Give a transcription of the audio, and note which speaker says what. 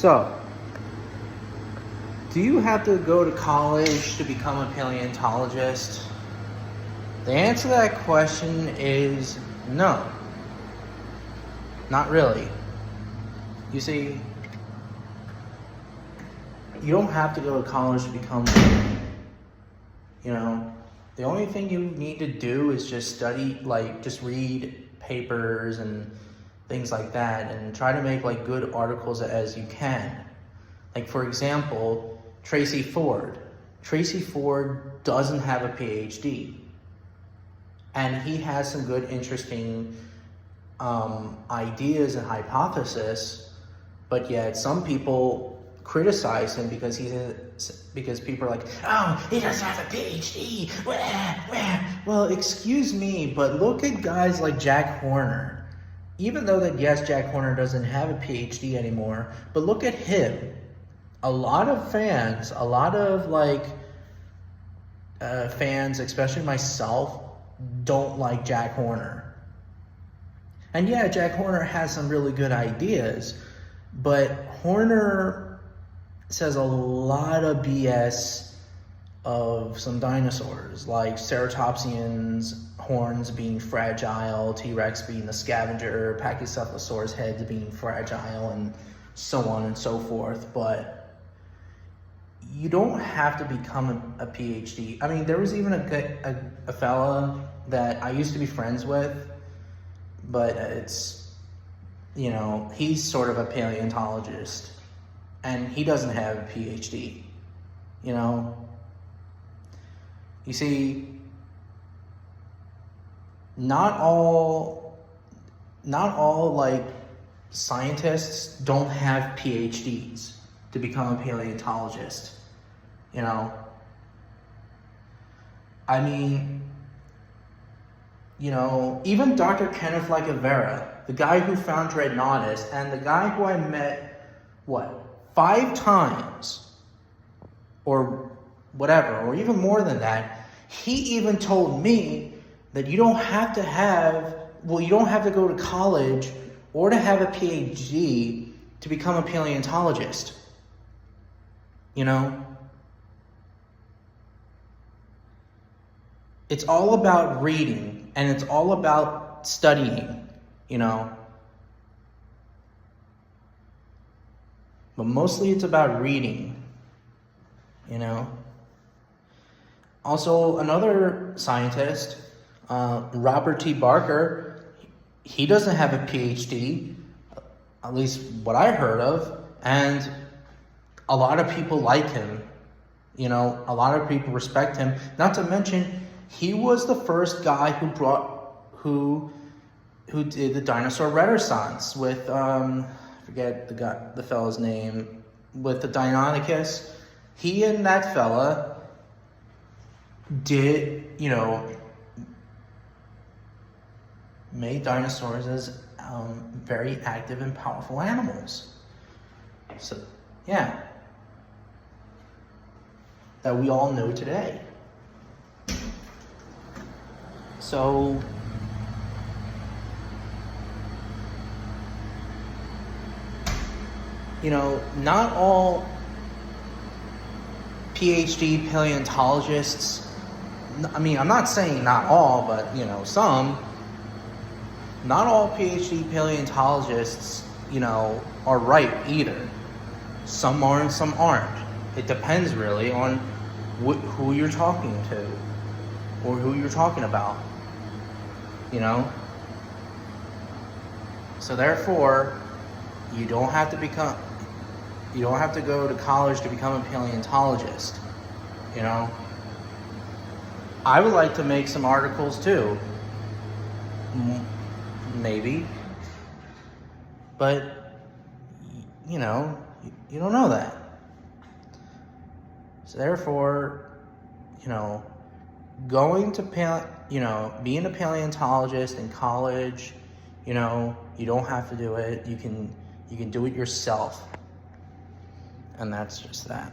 Speaker 1: So, do you have to go to college to become a paleontologist? The answer to that question is no. Not really. You see, you don't have to go to college to become one. The only thing you need to do is just study, just read papers and things like that, and try to make good articles as you can. For example, Tracy Ford. Tracy Ford doesn't have a PhD, and he has some good, interesting ideas and hypotheses, but yet some people criticize him because people are like, oh, he doesn't have a PhD. Well, excuse me, but look at guys like Jack Horner. Even though that, yes, Jack Horner doesn't have a PhD anymore, but look at him. A lot of fans, fans, especially myself, don't like Jack Horner. And yeah, Jack Horner has some really good ideas, but Horner says a lot of BS of some dinosaurs, like ceratopsians' horns being fragile, T-Rex being the scavenger, Pachycephalosaurus heads being fragile, and so on and so forth. But you don't have to become a PhD. I mean, there was even a fella that I used to be friends with, but he's sort of a paleontologist, and he doesn't have a PhD, You see, not all scientists don't have PhDs to become a paleontologist, I mean, even Dr. Kenneth Lacavera, the guy who found Dreadnoughtus, and the guy who I met, 5 times, or whatever, or even more than that, he even told me that you don't have to go to college or to have a PhD to become a paleontologist. It's all about reading, and it's all about studying, But mostly it's about reading, Also, another scientist, Robert T. Barker, he doesn't have a PhD, at least what I heard of, and a lot of people like him. A lot of people respect him. Not to mention, he was the first guy who did the dinosaur renaissance with forget the fella's name, with the Deinonychus. He and that fella did, made dinosaurs as very active and powerful animals. So, yeah, that we all know today. So, not all PhD paleontologists, I mean, I'm not saying not all, but, some, not all PhD paleontologists, are right either. Some are and some aren't. It depends really on who you're talking to or who you're talking about, So therefore, you don't have to go to college to become a paleontologist, I would like to make some articles too, maybe, but, you don't know that. So therefore, going to being a paleontologist in college, you don't have to do it. You can do it yourself. And that's just that.